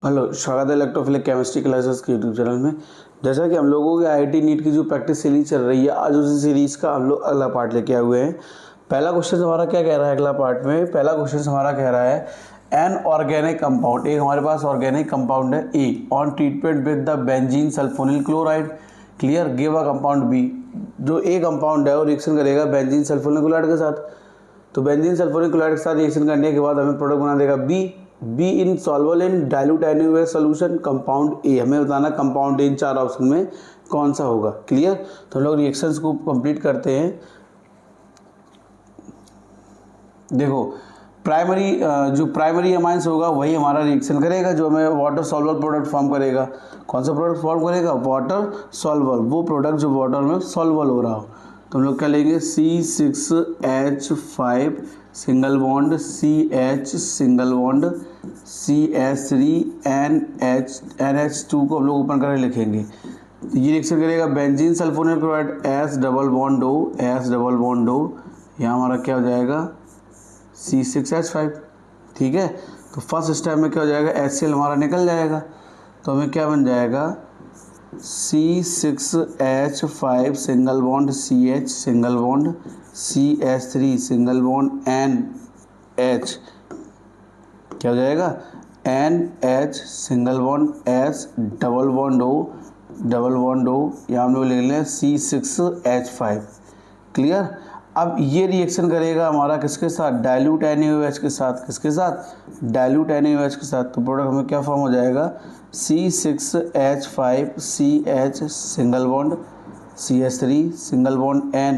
Hello, स्वागत है electrophilic chemistry classes के यूट्यूब चैनल में। जैसा कि हम लोगों की आईआईटी नीट की जो प्रैक्टिस सीरीज चल रही है, आज उसी सीरीज़ का हम लोग अगला पार्ट लेके आए हुए हैं। पहला क्वेश्चन हमारा क्या कह रहा है? अगला पार्ट में पहला क्वेश्चन हमारा कह रहा है एन ऑर्गेनिक कंपाउंड, एक हमारे पास ऑर्गेनिक कंपाउंड है A, on treatment with the benzene sulphonyl chloride, clear, give a compound B. जो ए कंपाउंड है वो रिएक्शन करेगा बेंजीन सल्फोनिल क्लोराइड के साथ। तो बेंजीन सल्फोनिक क्लोराइड के साथ रिएक्शन करने के बाद हमें प्रोडक्ट बना देगा B insoluble in dilute aqueous solution compound A. हमें बताना कंपाउंड ए इन चार ऑप्शन में कौन सा होगा, क्लियर। तो हम लोग रिएक्शंस को कंप्लीट करते हैं। देखो, जो प्राइमरी अमाइंस होगा वही हमारा रिएक्शन करेगा, जो हमें वाटर सॉल्वल प्रोडक्ट फॉर्म करेगा। कौन सा प्रोडक्ट फॉर्म करेगा? वाटर सॉल्वल, वो प्रोडक्ट जो वाटर में सॉल्वल हो रहा हो। तो हम लोग क्या लेंगे? C6H5 single bond, CH single bond, CH3NH2 को हम लोग ओपन करके लिखेंगे। तो ये रिएक्शन करेगा benzene sulphonyl chloride S double bond O, यहाँ हमारा क्या हो जाएगा? C6H5, ठीक है। तो फर्स्ट स्टेप में क्या हो जाएगा? HCl हमारा निकल जाएगा। तो हमें क्या बन जाएगा? C6H5 single bond CH single bond, CH3 single bond NH, क्या हो जाएगा? NH single bond S double bond O, यहाँ हम लोग लिख लें C6H5, क्लियर। अब ये रिएक्शन करेगा हमारा किसके साथ? डाइल्यूट NaOH के साथ। किसके साथ? डाइल्यूट NaOH के साथ। तो प्रोडक्ट हमें क्या फॉर्म हो जाएगा? C6H5 CH single bond, CH3 single bond Na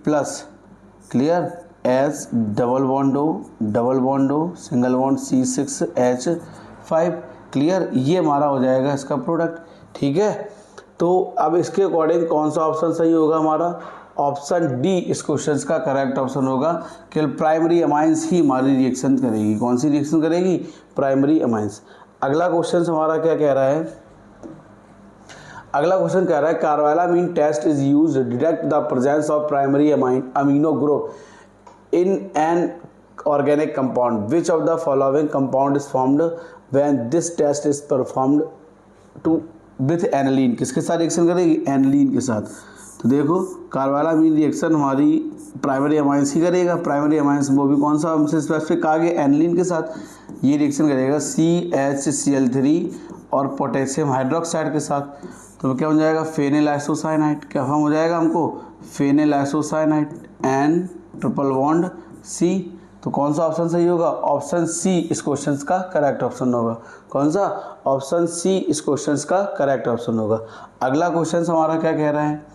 plus, clear, S double bond O single bond C6H5, clear. ये हमारा हो जाएगा इसका प्रोडक्ट, ठीक है। तो अब इसके अकॉर्डिंग कौन सा ऑप्शन सही होगा? हमारा ऑप्शन डी इस क्वेश्चन का करेक्ट ऑप्शन होगा। केवल प्राइमरी अमाइंस ही हमारी रिएक्शन करेगी। कौन सी रिएक्शन करेगी? Primary amines. अगला क्वेश्चन हमारा क्या कह रहा है? अगला क्वेश्चन कह रहा है carbylamine test is used to detect the presence of primary amino group in an organic compound, which of the following compound is formed when this test is performed to with aniline. किसके साथ reaction करेगी? Aniline के साथ। तो देखो, carbylamine reaction हमारी primary amines ही करेगा। प्राइमरी अमाइंस वो भी कौन सा हमसे स्पेसिफिक कहा गया? एनिलीन के साथ। ये रिएक्शन करेगा CHCl3 और पोटेशियम हाइड्रोक्साइड के साथ। तो क्या बन जाएगा? Phenyl isocyanide. क्या फॉर्म हो जाएगा हमको? Phenyl isocyanide, N triple bond C। तो कौन सा ऑप्शन सही होगा? ऑप्शन सी इस क्वेश्चन का करेक्ट ऑप्शन होगा। कौन सा? ऑप्शन सी इस क्वेश्चन का करेक्ट ऑप्शन होगा। अगला क्वेश्चन हमारा क्या कह रहा है?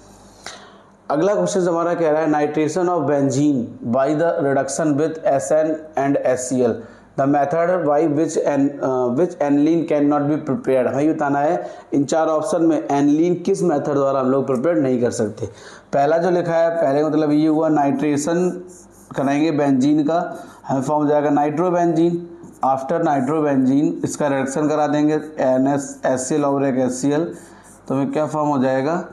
अगला क्वेश्चन हमारा कह रहा है nitration of benzene by the reduction with SN and HCl, the method by which aniline can not be prepared. हमें बताना है इन चार ऑप्शन में एनलीन किस मेथड द्वारा हम लोग प्रिपेयर नहीं कर सकते। पहला जो लिखा है, पहले मतलब ये हुआ नाइट्रेशन कराएंगे बेंजीन का, हमें फॉर्म हो जाएगा नाइट्रोबेंजीन। आफ्टर नाइट्रोबेंजीन इसका रिडक्शन करा देंगे HCl और एक HCl, तो हमें क्या फॉर्म हो जाएगा?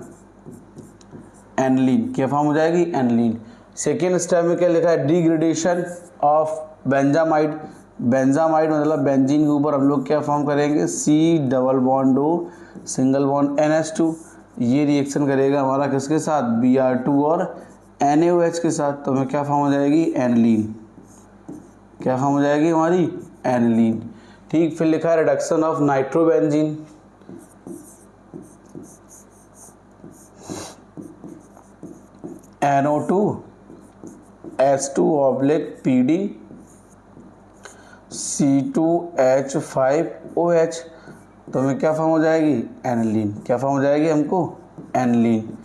एनलीन। क्या फॉर्म हो जाएगी? एनलीन। सेकेंड स्टेप में क्या लिखा है? Degradation of benzamide. बेंजामाइड मतलब बेंजीन के ऊपर हम लोग क्या फॉर्म करेंगे? C double bond O single bond NH2। ये रिएक्शन करेगा हमारा किसके साथ? Br2 और NaOH के साथ। तो हमें क्या फॉर्म हो जाएगी? एनलीन। क्या फॉर्म हो जाएगी हमारी? एनलीन, ठीक। फिर लिखा है reduction of nitrobenzene. NO2 H2 oblique PD C2H5OH। तो हमें क्या फॉर्म हो जाएगी? एनिलीन। क्या फॉर्म हो जाएगी हमको? एनिलीन,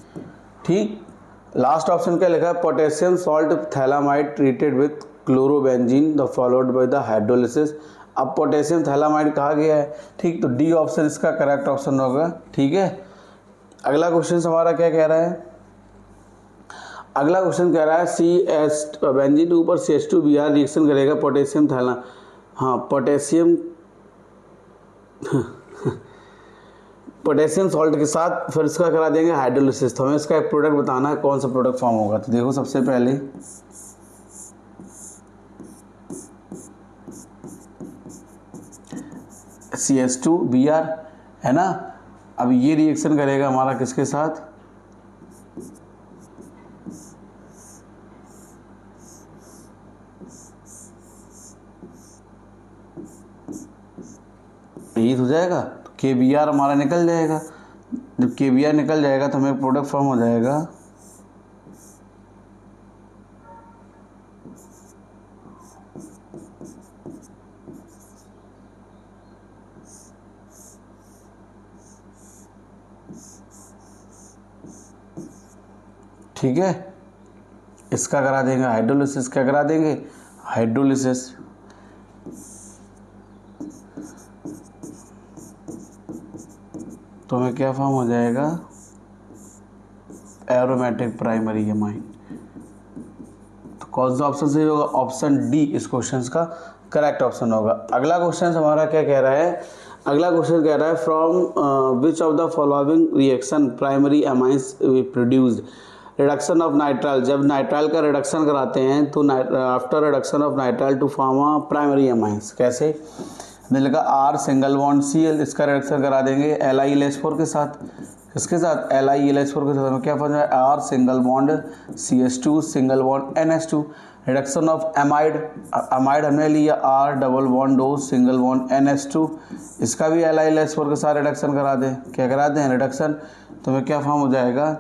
ठीक। लास्ट ऑप्शन क्या लिखा है? Potassium salt phthalimide treated with chlorobenzene the followed by the hydrolysis. अब पोटेशियम थैलामाइड कहा गया है, ठीक। तो डी ऑप्शन इसका करेक्ट ऑप्शन होगा, ठीक है। अगला क्वेश्चन हमारा क्या कह रहा है? अगला क्वेश्चन कह रहा है CH बेंजीन के ऊपर CH2Br रिएक्शन करेगा पोटेशियम थैला, हाँ पोटेशियम पोटेशियम सॉल्ट के साथ, फिर इसका करा देंगे हाइड्रोलिसिस। तो हमें इसका एक प्रोडक्ट बताना है, कौन सा प्रोडक्ट फॉर्म होगा। तो देखो, सबसे पहले CH2Br, है ना। अब ये रिएक्शन करेगा हमारा किसके साथ, यही हो जाएगा। तो KBr हमारा निकल जाएगा। जब KBr निकल जाएगा तो हमें प्रोडक्ट फॉर्म हो जाएगा ठीक है। इसका करा देंगे हाइड्रोलिसिस, क्या करा देंगे, हाइड्रोलिसिस। तो हमें क्या फॉर्म हो जाएगा, एरोमेटिक प्राइमरी एमाइन। तो कौन सा ऑप्शन सही होगा, ऑप्शन डी इस क्वेश्चन का करेक्ट ऑप्शन होगा। अगला क्वेश्चन हमारा क्या कह रहा है, अगला क्वेश्चन कह रहा है from which of the following reaction primary amines produced, reduction of nitrile. जब नाइट्राइल का रिडक्शन कराते हैं तो after reduction of nitrile to form a primary amines, कैसे, हमने लिखा R सिंगल बॉन्ड Cl, इसका रिडक्शन करा देंगे LiLH4 के साथ, किसके साथ, LiLH4 के साथ। क्या फॉर्म है, R single bond CH2 single bond NH2, reduction of amide, amide हमने लिया R double bond O single bond NH2, इसका भी LiLH4 के साथ रिडक्शन करा दें, क्या करा दें, रिडक्शन। तो हमें क्या फॉर्म हो जाएगा,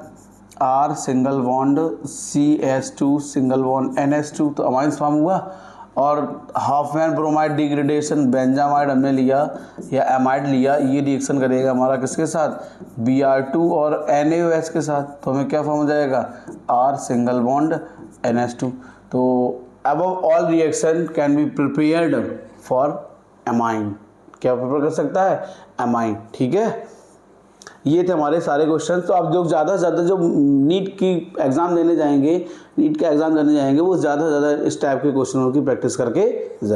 R single bond CH2 single bond NH2, तो अमाइंस फॉर्म हुआ। और हाफमैन ब्रोमाइड डिग्रेडेशन बेंजामाइड हमने लिया या एमाइड लिया, ये रिएक्शन करेगा हमारा किसके साथ, Br2 और NaOH के साथ। तो हमें क्या फॉर्म हो जाएगा, R सिंगल बॉन्ड NH2। तो above all reaction can be prepared for amine, क्या प्रिपेयर कर सकता है, एमाइन, ठीक है। ये थे हमारे सारे क्वेश्चन। तो आप जो ज़्यादा से ज़्यादा जो नीट की एग्ज़ाम देने जाएंगे, नीट का एग्ज़ाम देने जाएंगे, वो ज़्यादा से ज़्यादा इस टाइप के क्वेश्चनों की प्रैक्टिस करके जाए।